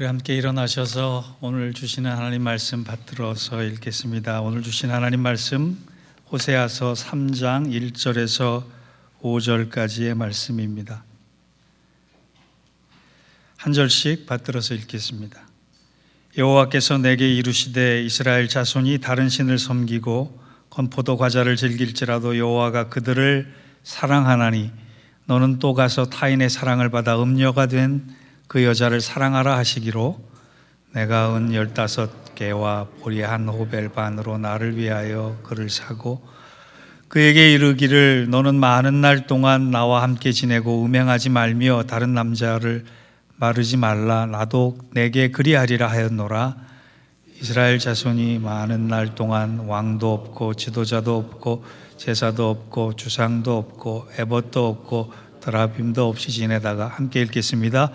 우리 함께 일어나셔서 오늘 주시는 하나님 말씀 받들어서 읽겠습니다. 오늘 주신 하나님 말씀 호세아서 3장 1절에서 5절까지의 말씀입니다. 한 절씩 받들어서 읽겠습니다. 여호와께서 내게 이르시되 이스라엘 자손이 다른 신을 섬기고 건포도 과자를 즐길지라도 여호와가 그들을 사랑하나니 너는 또 가서 타인의 사랑을 받아 음녀가 된 그 여자를 사랑하라 하시기로 내가 은 15개와 보리 한 호벨 반으로 나를 위하여 그를 사고 그에게 이르기를 너는 많은 날 동안 나와 함께 지내고 음행하지 말며 다른 남자를 마르지 말라. 나도 내게 그리하리라 하였노라. 이스라엘 자손이 많은 날 동안 왕도 없고 지도자도 없고 제사도 없고 주상도 없고 에봇도 없고 드라빔도 없이 지내다가 함께 읽겠습니다.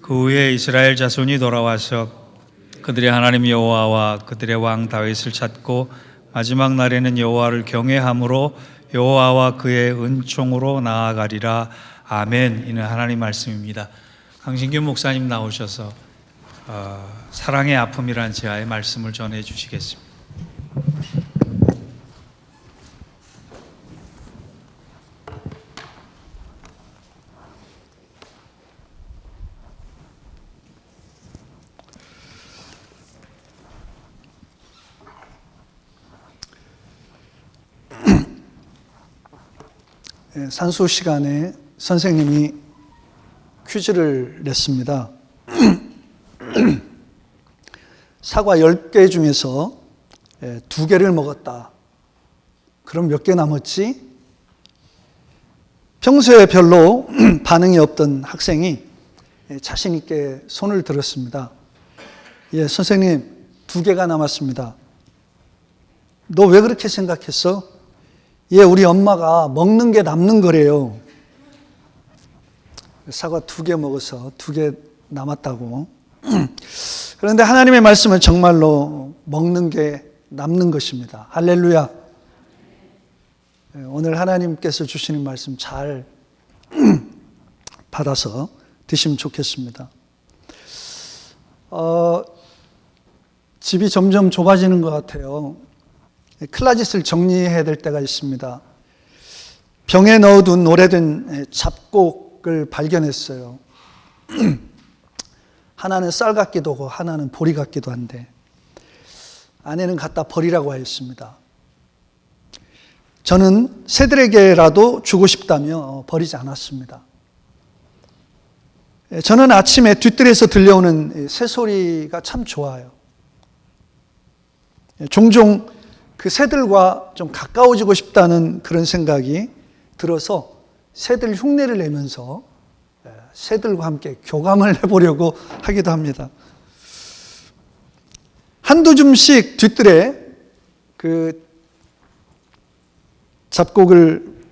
그 후에 이스라엘 자손이 돌아와서 그들의 하나님 여호와와 그들의 왕 다윗을 찾고 마지막 날에는 여호와를 경외함으로 여호와와 그의 은총으로 나아가리라. 아멘. 이는 하나님 말씀입니다. 강신규 목사님 나오셔서 사랑의 아픔이란 제하의 말씀을 전해 주시겠습니다. 산수 시간에 선생님이 퀴즈를 냈습니다. 사과 10개 중에서 2개를 먹었다. 그럼 몇 개 남았지? 평소에 별로 반응이 없던 학생이 자신 있게 손을 들었습니다. 예, 선생님 2개가 남았습니다. 너 왜 그렇게 생각했어? 예, 우리 엄마가 먹는 게 남는 거래요. 사과 2개 먹어서 2개 남았다고. 그런데 하나님의 말씀은 정말로 먹는 게 남는 것입니다. 할렐루야. 오늘 하나님께서 주시는 말씀 잘 받아서 드시면 좋겠습니다. 집이 점점 좁아지는 것 같아요. 클라짓을 정리해야 될 때가 있습니다. 병에 넣어둔 오래된 잡곡을 발견했어요. 하나는 쌀 같기도 하고 하나는 보리 같기도 한데 아내는 갖다 버리라고 하였습니다. 저는 새들에게라도 주고 싶다며 버리지 않았습니다. 저는 아침에 뒷뜰에서 들려오는 새소리가 참 좋아요. 종종 그 새들과 좀 가까워지고 싶다는 그런 생각이 들어서 새들 흉내를 내면서 새들과 함께 교감을 해보려고 하기도 합니다. 한두 줌씩 뒷뜰에 그 잡곡을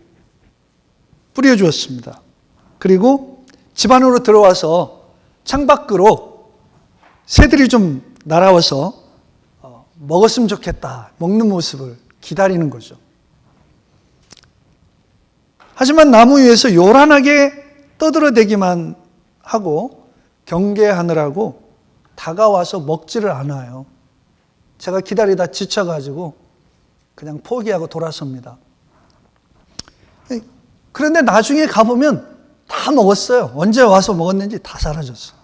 뿌려주었습니다. 그리고 집 안으로 들어와서 창밖으로 새들이 좀 날아와서 먹었으면 좋겠다. 먹는 모습을 기다리는 거죠. 하지만 나무 위에서 요란하게 떠들어대기만 하고 경계하느라고 다가와서 먹지를 않아요. 제가 기다리다 지쳐가지고 그냥 포기하고 돌아섭니다. 그런데 나중에 가보면 다 먹었어요. 언제 와서 먹었는지 다 사라졌어요.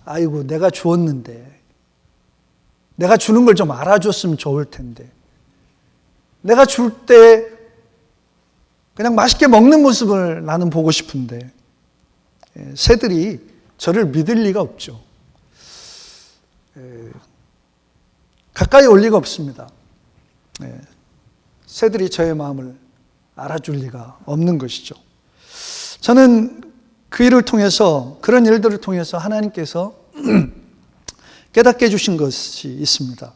아이고, 내가 주었는데, 내가 주는 걸 좀 알아줬으면 좋을 텐데, 내가 줄 때 그냥 맛있게 먹는 모습을 나는 보고 싶은데, 새들이 저를 믿을 리가 없죠. 가까이 올 리가 없습니다. 새들이 저의 마음을 알아줄 리가 없는 것이죠. 저는 그 일을 통해서, 그런 일들을 통해서 하나님께서 깨닫게 해주신 것이 있습니다.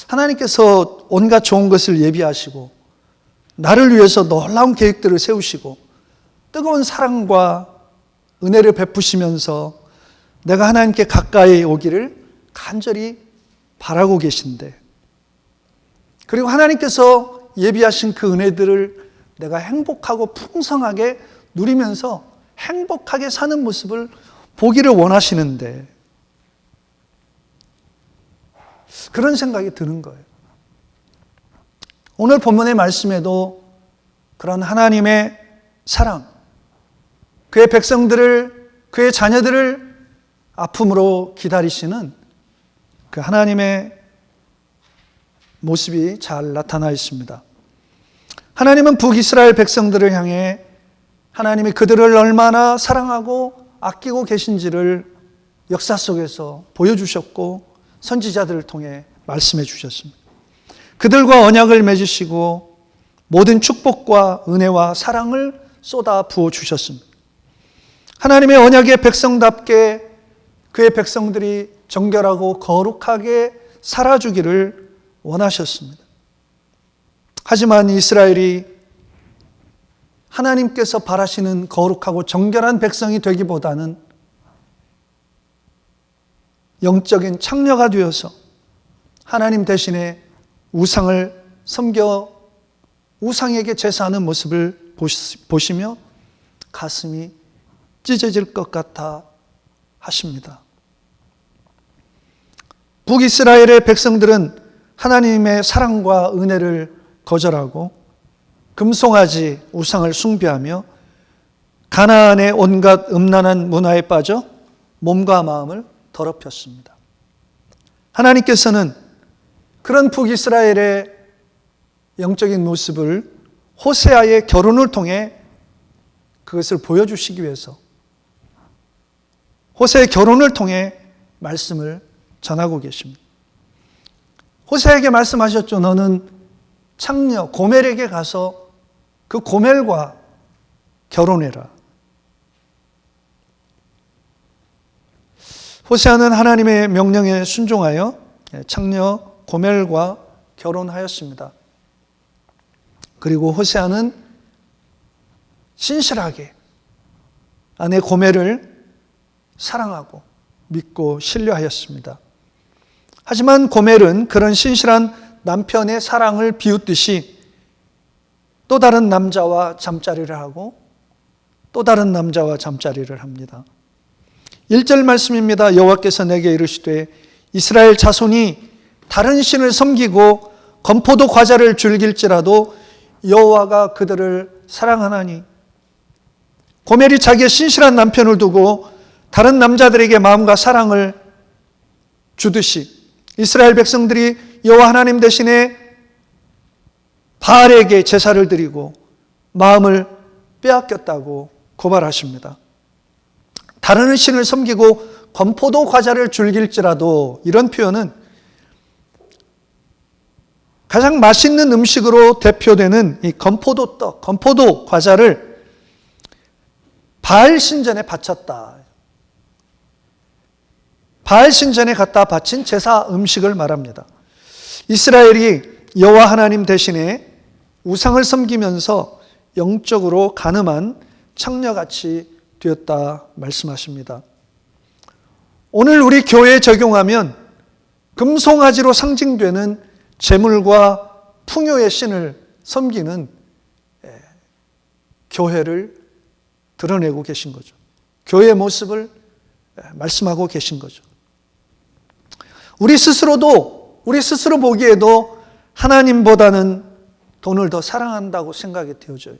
하나님께서 온갖 좋은 것을 예비하시고 나를 위해서 놀라운 계획들을 세우시고 뜨거운 사랑과 은혜를 베푸시면서 내가 하나님께 가까이 오기를 간절히 바라고 계신데, 그리고 하나님께서 예비하신 그 은혜들을 내가 행복하고 풍성하게 누리면서 행복하게 사는 모습을 보기를 원하시는데 그런 생각이 드는 거예요. 오늘 본문의 말씀에도 그런 하나님의 사랑, 그의 백성들을, 그의 자녀들을 아픔으로 기다리시는 그 하나님의 모습이 잘 나타나 있습니다. 하나님은 북이스라엘 백성들을 향해 하나님이 그들을 얼마나 사랑하고 아끼고 계신지를 역사 속에서 보여주셨고 선지자들을 통해 말씀해 주셨습니다. 그들과 언약을 맺으시고 모든 축복과 은혜와 사랑을 쏟아 부어 주셨습니다. 하나님의 언약의 백성답게 그의 백성들이 정결하고 거룩하게 살아주기를 원하셨습니다. 하지만 이스라엘이 하나님께서 바라시는 거룩하고 정결한 백성이 되기보다는 영적인 창녀가 되어서 하나님 대신에 우상을 섬겨 우상에게 제사하는 모습을 보시며 가슴이 찢어질 것 같아 하십니다. 북이스라엘의 백성들은 하나님의 사랑과 은혜를 거절하고 금송아지 우상을 숭배하며 가나안의 온갖 음란한 문화에 빠져 몸과 마음을 더럽혔습니다. 하나님께서는 그런 북이스라엘의 영적인 모습을 호세아의 결혼을 통해 그것을 보여주시기 위해서 호세아의 결혼을 통해 말씀을 전하고 계십니다. 호세아에게 말씀하셨죠. 너는 창녀 고멜에게 가서 그 고멜과 결혼해라. 호세아는 하나님의 명령에 순종하여 창녀 고멜과 결혼하였습니다. 그리고 호세아는 신실하게 아내 고멜을 사랑하고 믿고 신뢰하였습니다. 하지만 고멜은 그런 신실한 남편의 사랑을 비웃듯이 또 다른 남자와 잠자리를 하고 또 다른 남자와 잠자리를 합니다. 1절 말씀입니다. 여호와께서 내게 이르시되 이스라엘 자손이 다른 신을 섬기고 건포도 과자를 즐길지라도 여호와가 그들을 사랑하나니. 고멜이 자기의 신실한 남편을 두고 다른 남자들에게 마음과 사랑을 주듯이 이스라엘 백성들이 여호와 하나님 대신에 바알에게 제사를 드리고 마음을 빼앗겼다고 고발하십니다. 다른 신을 섬기고 건포도 과자를 즐길지라도, 이런 표현은 가장 맛있는 음식으로 대표되는 이 건포도 떡, 건포도 과자를 바알 신전에 바쳤다. 바알 신전에 갖다 바친 제사 음식을 말합니다. 이스라엘이 여호와 하나님 대신에 우상을 섬기면서 영적으로 간음한 창녀같이 되었다 말씀하십니다. 오늘 우리 교회에 적용하면 금송아지로 상징되는 재물과 풍요의 신을 섬기는 교회를 드러내고 계신 거죠. 교회의 모습을 말씀하고 계신 거죠. 우리 스스로 보기에도 하나님보다는 돈을 더 사랑한다고 생각이 되어져요.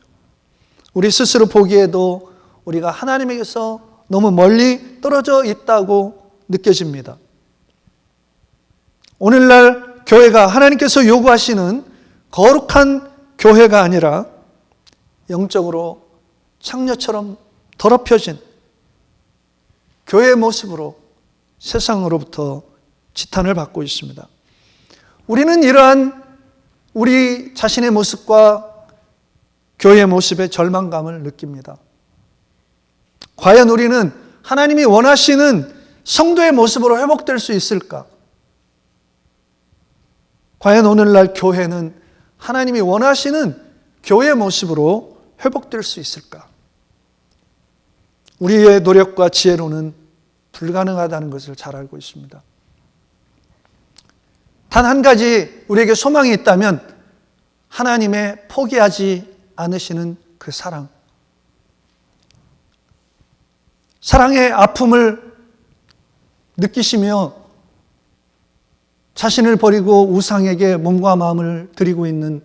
우리 스스로 보기에도 우리가 하나님에게서 너무 멀리 떨어져 있다고 느껴집니다. 오늘날 교회가 하나님께서 요구하시는 거룩한 교회가 아니라 영적으로 창녀처럼 더럽혀진 교회의 모습으로 세상으로부터 지탄을 받고 있습니다. 우리는 이러한 우리 자신의 모습과 교회의 모습에 절망감을 느낍니다. 과연 우리는 하나님이 원하시는 성도의 모습으로 회복될 수 있을까? 과연 오늘날 교회는 하나님이 원하시는 교회의 모습으로 회복될 수 있을까? 우리의 노력과 지혜로는 불가능하다는 것을 잘 알고 있습니다. 단 한 가지 우리에게 소망이 있다면 하나님의 포기하지 않으시는 그 사랑. 사랑의 아픔을 느끼시며 자신을 버리고 우상에게 몸과 마음을 드리고 있는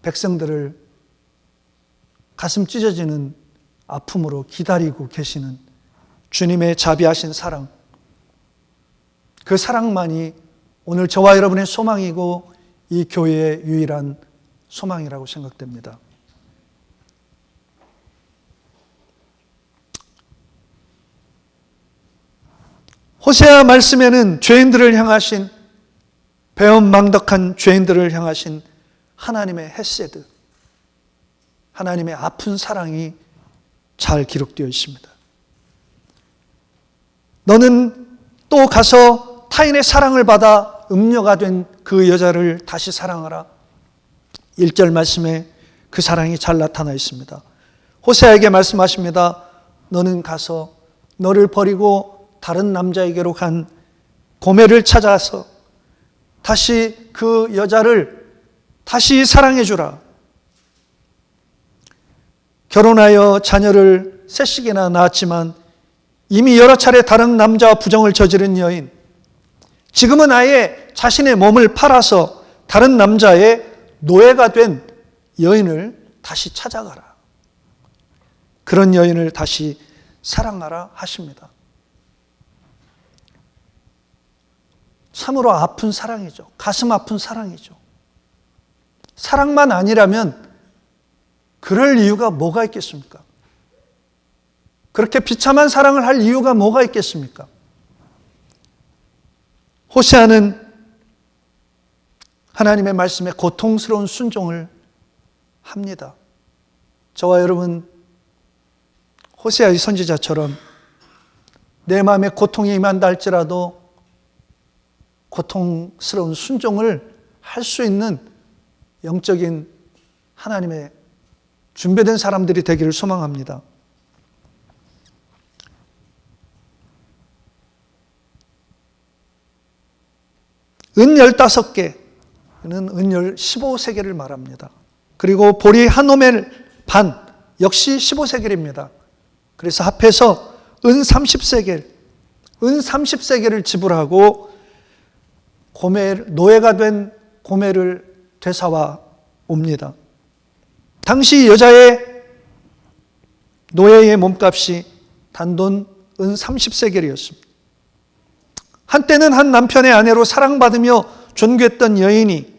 백성들을 가슴 찢어지는 아픔으로 기다리고 계시는 주님의 자비하신 사랑, 그 사랑만이 오늘 저와 여러분의 소망이고 이 교회의 유일한 소망이라고 생각됩니다. 호세아 말씀에는 죄인들을 향하신, 배은망덕한 죄인들을 향하신 하나님의 헤세드, 하나님의 아픈 사랑이 잘 기록되어 있습니다. 너는 또 가서 타인의 사랑을 받아 음녀가 된 그 여자를 다시 사랑하라. 1절 말씀에 그 사랑이 잘 나타나 있습니다. 호세아에게 말씀하십니다. 너는 가서 너를 버리고 다른 남자에게로 간 고멜을 찾아서 다시 그 여자를 다시 사랑해 주라. 결혼하여 자녀를 셋씩이나 낳았지만 이미 여러 차례 다른 남자와 부정을 저지른 여인, 지금은 아예 자신의 몸을 팔아서 다른 남자의 노예가 된 여인을 다시 찾아가라. 그런 여인을 다시 사랑하라 하십니다. 참으로 아픈 사랑이죠. 가슴 아픈 사랑이죠. 사랑만 아니라면 그럴 이유가 뭐가 있겠습니까? 그렇게 비참한 사랑을 할 이유가 뭐가 있겠습니까? 호세아는 하나님의 말씀에 고통스러운 순종을 합니다. 저와 여러분, 호세아의 선지자처럼 내 마음에 고통이 임한다 할지라도 고통스러운 순종을 할 수 있는 영적인 하나님의 준비된 사람들이 되기를 소망합니다. 은 15개는 은 15세겔을 말합니다. 그리고 보리 한 오멜 반 역시 15세겔입니다. 그래서 합해서 은 30세겔, 은 30세겔을 지불하고 노예가 된 고멜을 되사와 옵니다. 당시 여자의 노예의 몸값이 단돈 은 30세겔이었습니다. 한때는 한 남편의 아내로 사랑받으며 존귀했던 여인이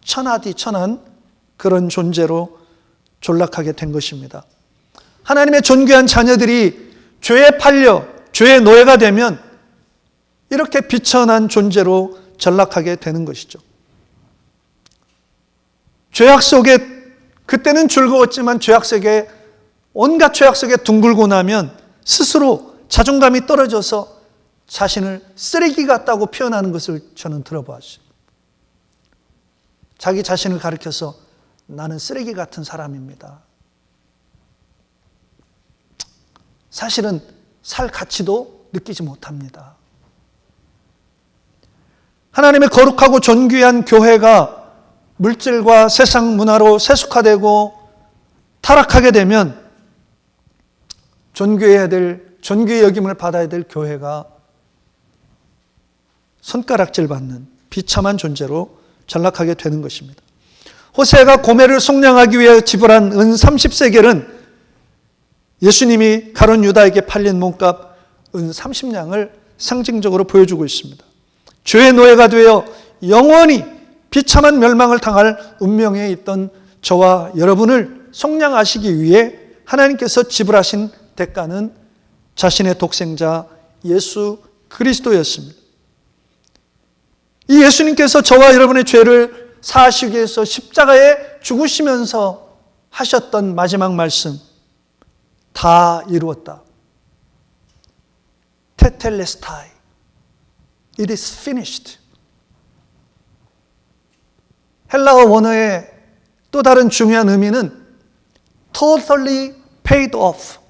천하디 천한 그런 존재로 존락하게 된 것입니다. 하나님의 존귀한 자녀들이 죄에 팔려 죄의 노예가 되면 이렇게 비천한 존재로 전락하게 되는 것이죠. 죄악 속에, 그때는 즐거웠지만 죄악 속에, 온갖 죄악 속에 둥글고 나면 스스로 자존감이 떨어져서 자신을 쓰레기 같다고 표현하는 것을 저는 들어보았어요. 자기 자신을 가리켜서 나는 쓰레기 같은 사람입니다. 사실은 살 가치도 느끼지 못합니다. 하나님의 거룩하고 존귀한 교회가 물질과 세상 문화로 세속화되고 타락하게 되면 존귀해야 될, 존귀의 여김을 받아야 될 교회가 손가락질 받는 비참한 존재로 전락하게 되는 것입니다. 호세아가 고멜을 속량하기 위해 지불한 은 30세겔은 예수님이 가룟 유다에게 팔린 몸값 은 30냥을 상징적으로 보여주고 있습니다. 죄의 노예가 되어 영원히 비참한 멸망을 당할 운명에 있던 저와 여러분을 속량하시기 위해 하나님께서 지불하신 대가는 자신의 독생자 예수 그리스도였습니다. 이 예수님께서 저와 여러분의 죄를 사하시기 위해서 십자가에 죽으시면서 하셨던 마지막 말씀, 다 이루었다. 테텔레스타이. It is finished. 헬라어 원어의 또 다른 중요한 의미는 totally paid off.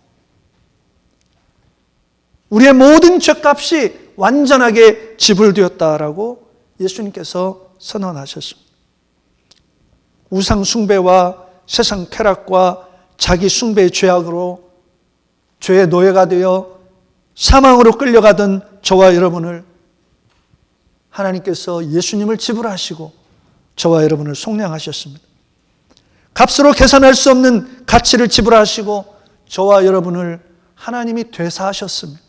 우리의 모든 죄값이 완전하게 지불되었다라고 예수님께서 선언하셨습니다. 우상 숭배와 세상 쾌락과 자기 숭배의 죄악으로 죄의 노예가 되어 사망으로 끌려가던 저와 여러분을 하나님께서 예수님을 지불하시고 저와 여러분을 속량하셨습니다. 값으로 계산할 수 없는 가치를 지불하시고 저와 여러분을 하나님이 되사하셨습니다.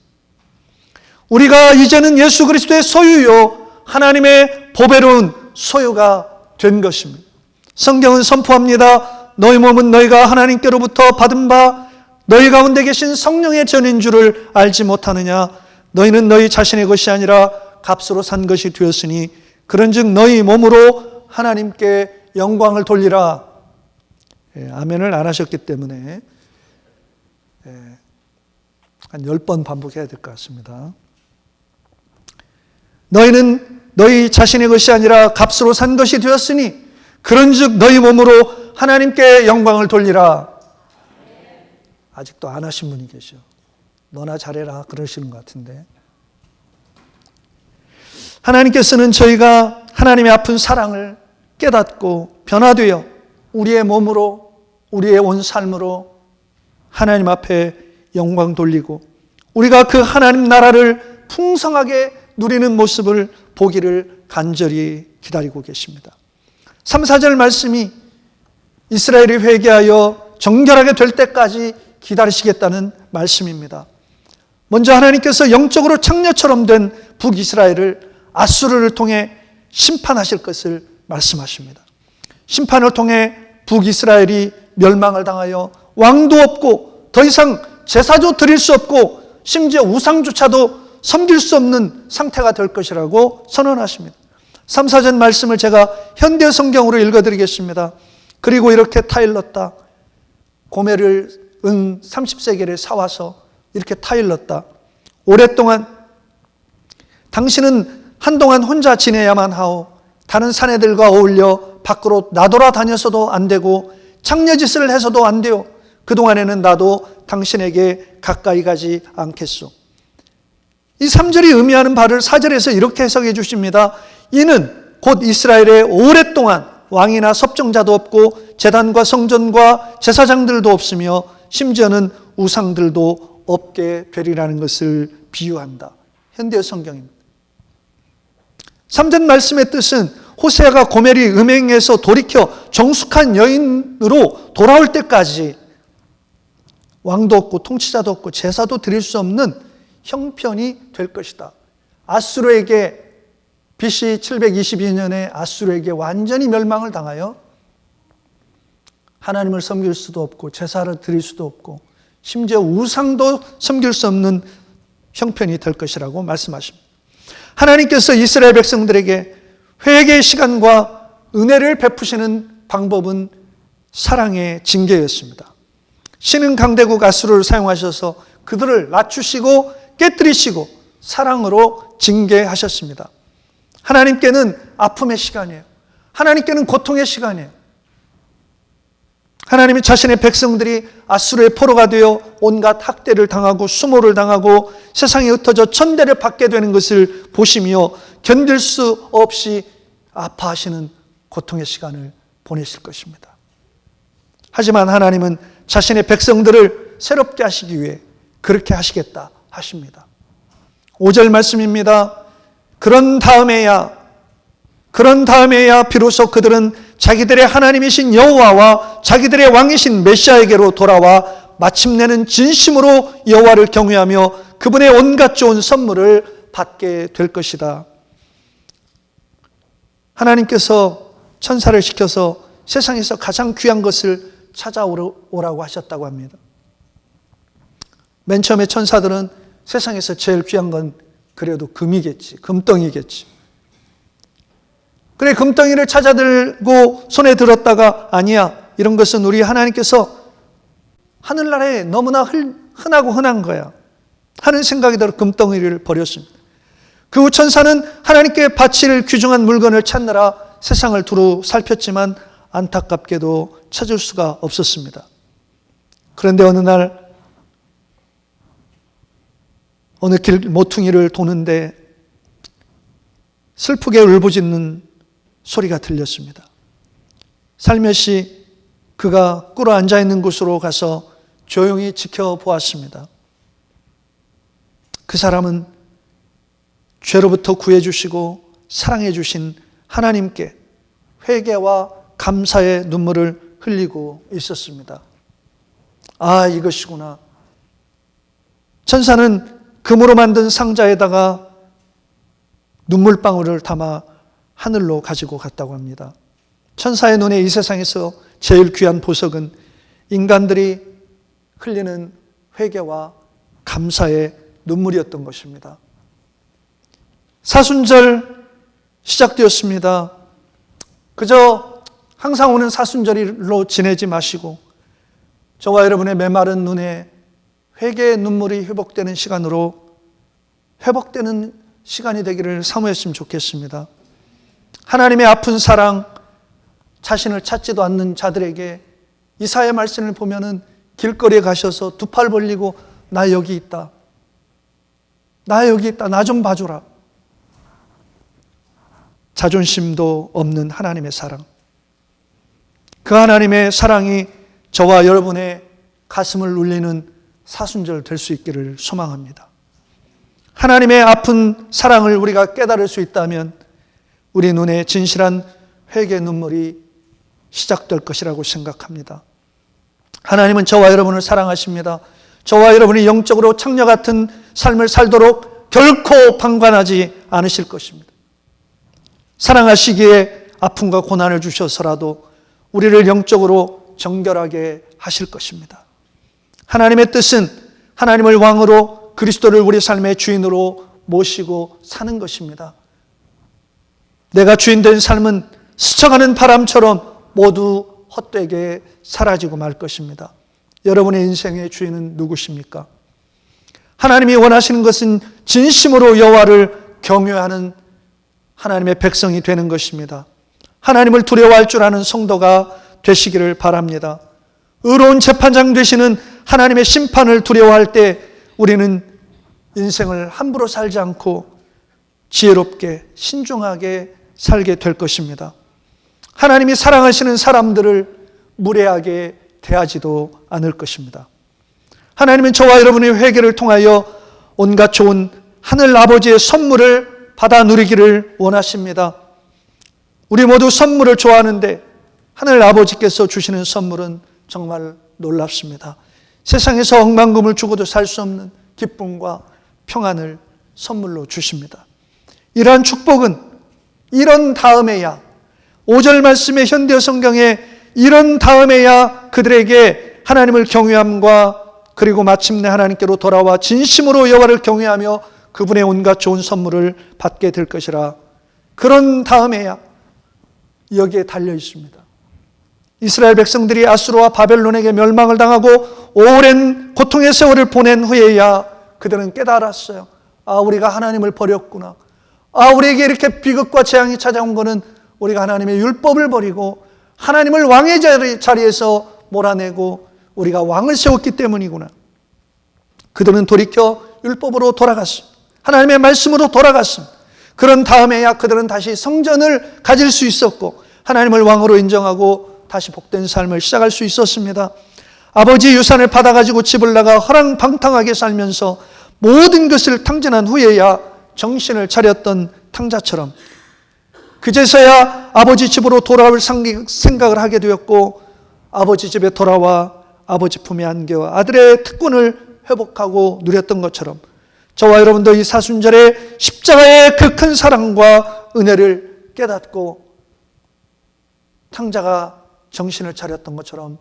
우리가 이제는 예수 그리스도의 소유요 하나님의 보배로운 소유가 된 것입니다. 성경은 선포합니다. 너희 몸은 너희가 하나님께로부터 받은 바 너희 가운데 계신 성령의 전인 줄을 알지 못하느냐. 너희는 너희 자신의 것이 아니라 값으로 산 것이 되었으니 그런즉 너희 몸으로 하나님께 영광을 돌리라. 아멘을 안 하셨기 때문에 한 10번 반복해야 될 것 같습니다. 너희는 너희 자신의 것이 아니라 값으로 산 것이 되었으니 그런즉 너희 몸으로 하나님께 영광을 돌리라. 아직도 안 하신 분이 계셔. 너나 잘해라 그러시는 것 같은데, 하나님께서는 저희가 하나님의 아픈 사랑을 깨닫고 변화되어 우리의 몸으로 우리의 온 삶으로 하나님 앞에 영광 돌리고 우리가 그 하나님 나라를 풍성하게 누리는 모습을 보기를 간절히 기다리고 계십니다. 3, 4절 말씀이 이스라엘이 회개하여 정결하게 될 때까지 기다리시겠다는 말씀입니다. 먼저 하나님께서 영적으로 창녀처럼 된 북이스라엘을 아수르를 통해 심판하실 것을 말씀하십니다. 심판을 통해 북이스라엘이 멸망을 당하여 왕도 없고 더 이상 제사도 드릴 수 없고 심지어 우상조차도 섬길 수 없는 상태가 될 것이라고 선언하십니다. 3, 4절 말씀을 제가 현대 성경으로 읽어드리겠습니다. 그리고 이렇게 타일렀다. 고멜을 은 30세겔에 사와서 이렇게 타일렀다. 오랫동안 당신은 한동안 혼자 지내야만 하오. 다른 사내들과 어울려 밖으로 나돌아다녀서도 안 되고 창녀짓을 해서도 안 돼요. 그동안에는 나도 당신에게 가까이 가지 않겠소. 이 3절이 의미하는 바를 4절에서 이렇게 해석해 주십니다. 이는 곧 이스라엘에 오랫동안 왕이나 섭정자도 없고 제단과 성전과 제사장들도 없으며 심지어는 우상들도 없게 되리라는 것을 비유한다. 현대 성경입니다. 3절 말씀의 뜻은 호세아가 고멜이 음행에서 돌이켜 정숙한 여인으로 돌아올 때까지 왕도 없고 통치자도 없고 제사도 드릴 수 없는 형편이 될 것이다. 아수르에게 BC 722년에 아수르에게 완전히 멸망을 당하여 하나님을 섬길 수도 없고 제사를 드릴 수도 없고 심지어 우상도 섬길 수 없는 형편이 될 것이라고 말씀하십니다. 하나님께서 이스라엘 백성들에게 회개의 시간과 은혜를 베푸시는 방법은 사랑의 징계였습니다. 신은 강대국 아수르를 사용하셔서 그들을 낮추시고 깨뜨리시고 사랑으로 징계하셨습니다. 하나님께는 아픔의 시간이에요. 하나님께는 고통의 시간이에요. 하나님이 자신의 백성들이 아수르의 포로가 되어 온갖 학대를 당하고 수모를 당하고 세상에 흩어져 천대를 받게 되는 것을 보시며 견딜 수 없이 아파하시는 고통의 시간을 보내실 것입니다. 하지만 하나님은 자신의 백성들을 새롭게 하시기 위해 그렇게 하시겠다 하십니다. 5절 말씀입니다. 그런 다음에야 비로소 그들은 자기들의 하나님이신 여호와와 자기들의 왕이신 메시아에게로 돌아와 마침내는 진심으로 여호와를 경외하며 그분의 온갖 좋은 선물을 받게 될 것이다. 하나님께서 천사를 시켜서 세상에서 가장 귀한 것을 찾아오라고 하셨다고 합니다. 맨 처음에 천사들은 세상에서 제일 귀한 건 그래도 금이겠지, 금덩이겠지. 그래, 금덩이를 찾아들고 손에 들었다가 아니야, 이런 것은 우리 하나님께서 하늘나라에 너무나 흔하고 흔한 거야 하는 생각이 들어 금덩이를 버렸습니다. 그 후 천사는 하나님께 바칠 귀중한 물건을 찾느라 세상을 두루 살폈지만 안타깝게도 찾을 수가 없었습니다. 그런데 어느 길 모퉁이를 도는데 슬프게 울부짖는 소리가 들렸습니다. 살며시 그가 꿇어 앉아있는 곳으로 가서 조용히 지켜보았습니다. 그 사람은 죄로부터 구해주시고 사랑해주신 하나님께 회개와 감사의 눈물을 흘리고 있었습니다. 아, 이것이구나. 천사는 금으로 만든 상자에다가 눈물방울을 담아 하늘로 가지고 갔다고 합니다. 천사의 눈에 이 세상에서 제일 귀한 보석은 인간들이 흘리는 회개와 감사의 눈물이었던 것입니다. 사순절 시작되었습니다. 그저 항상 오는 사순절로 지내지 마시고 저와 여러분의 메마른 눈에 회개의 눈물이 회복되는 시간으로 회복되는 시간이 되기를 사모했으면 좋겠습니다. 하나님의 아픈 사랑, 자신을 찾지도 않는 자들에게 이사야 말씀을 보면은 길거리에 가셔서 두 팔 벌리고 나 여기 있다. 나 여기 있다. 나 좀 봐주라. 자존심도 없는 하나님의 사랑. 그 하나님의 사랑이 저와 여러분의 가슴을 울리는 사순절 될 수 있기를 소망합니다. 하나님의 아픈 사랑을 우리가 깨달을 수 있다면 우리 눈에 진실한 회개 눈물이 시작될 것이라고 생각합니다. 하나님은 저와 여러분을 사랑하십니다. 저와 여러분이 영적으로 창녀 같은 삶을 살도록 결코 방관하지 않으실 것입니다. 사랑하시기에 아픔과 고난을 주셔서라도 우리를 영적으로 정결하게 하실 것입니다. 하나님의 뜻은 하나님을 왕으로 그리스도를 우리 삶의 주인으로 모시고 사는 것입니다. 내가 주인된 삶은 스쳐가는 바람처럼 모두 헛되게 사라지고 말 것입니다. 여러분의 인생의 주인은 누구십니까? 하나님이 원하시는 것은 진심으로 여호와를 경외하는 하나님의 백성이 되는 것입니다. 하나님을 두려워할 줄 아는 성도가 되시기를 바랍니다. 의로운 재판장 되시는 하나님의 심판을 두려워할 때 우리는 인생을 함부로 살지 않고 지혜롭게 신중하게 살게 될 것입니다. 하나님이 사랑하시는 사람들을 무례하게 대하지도 않을 것입니다. 하나님은 저와 여러분의 회개를 통하여 온갖 좋은 하늘 아버지의 선물을 받아 누리기를 원하십니다. 우리 모두 선물을 좋아하는데 하늘 아버지께서 주시는 선물은 정말 놀랍습니다. 세상에서 억만금을 주고도 살 수 없는 기쁨과 평안을 선물로 주십니다. 이러한 축복은 이런 다음에야 5절 말씀의 현대 성경에 이런 다음에야 그들에게 하나님을 경외함과 그리고 마침내 하나님께로 돌아와 진심으로 여호와를 경외하며 그분의 온갖 좋은 선물을 받게 될 것이라. 그런 다음에야 여기에 달려 있습니다. 이스라엘 백성들이 아수르와 바벨론에게 멸망을 당하고 오랜 고통의 세월을 보낸 후에야 그들은 깨달았어요. 아, 우리가 하나님을 버렸구나. 아, 우리에게 이렇게 비극과 재앙이 찾아온 것은 우리가 하나님의 율법을 버리고 하나님을 왕의 자리에서 몰아내고 우리가 왕을 세웠기 때문이구나. 그들은 돌이켜 율법으로 돌아갔습니다. 하나님의 말씀으로 돌아갔습니다. 그런 다음에야 그들은 다시 성전을 가질 수 있었고 하나님을 왕으로 인정하고 다시 복된 삶을 시작할 수 있었습니다. 아버지의 유산을 받아가지고 집을 나가 허랑방탕하게 살면서 모든 것을 탕진한 후에야 정신을 차렸던 탕자처럼 그제서야 아버지 집으로 돌아올 생각을 하게 되었고 아버지 집에 돌아와 아버지 품에 안겨 아들의 특권을 회복하고 누렸던 것처럼 저와 여러분도 이 사순절에 십자가의 그 큰 사랑과 은혜를 깨닫고 탕자가 정신을 차렸던 것처럼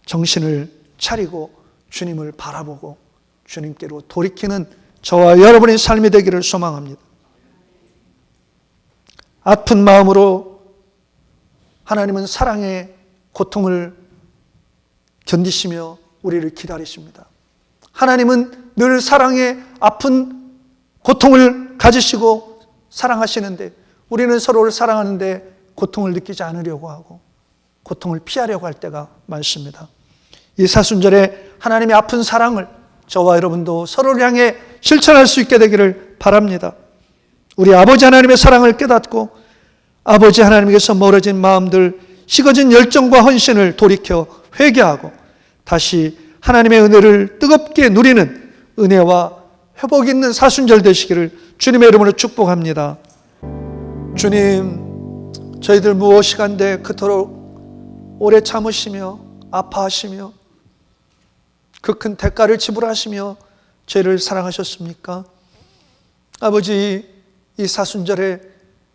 정신을 차리고 주님을 바라보고 주님께로 돌이키는 저와 여러분의 삶이 되기를 소망합니다. 아픈 마음으로 하나님은 사랑의 고통을 견디시며 우리를 기다리십니다. 하나님은 늘 사랑의 아픈 고통을 가지시고 사랑하시는데 우리는 서로를 사랑하는데 고통을 느끼지 않으려고 하고 고통을 피하려고 할 때가 많습니다. 이 사순절에 하나님의 아픈 사랑을 저와 여러분도 서로를 향해 실천할 수 있게 되기를 바랍니다. 우리 아버지 하나님의 사랑을 깨닫고 아버지 하나님께서 멀어진 마음들, 식어진 열정과 헌신을 돌이켜 회개하고 다시 하나님의 은혜를 뜨겁게 누리는 은혜와 회복 있는 사순절 되시기를 주님의 이름으로 축복합니다. 주님, 저희들 무엇이간데 그토록 오래 참으시며 아파하시며 그 큰 대가를 지불하시며 저희를 사랑하셨습니까? 아버지, 이 사순절에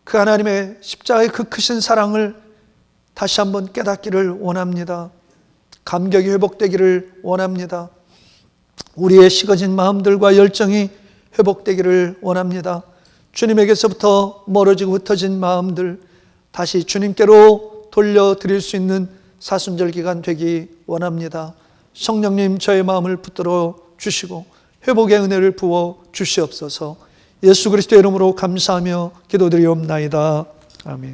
그 하나님의 십자가의 그 크신 사랑을 다시 한번 깨닫기를 원합니다. 감격이 회복되기를 원합니다. 우리의 식어진 마음들과 열정이 회복되기를 원합니다. 주님에게서부터 멀어지고 흩어진 마음들 다시 주님께로 돌려드릴 수 있는 사순절 기간 되기 원합니다. 성령님, 저의 마음을 붙들어 주시고 회복의 은혜를 부어 주시옵소서. 예수 그리스도의 이름으로 감사하며 기도드리옵나이다. 아멘.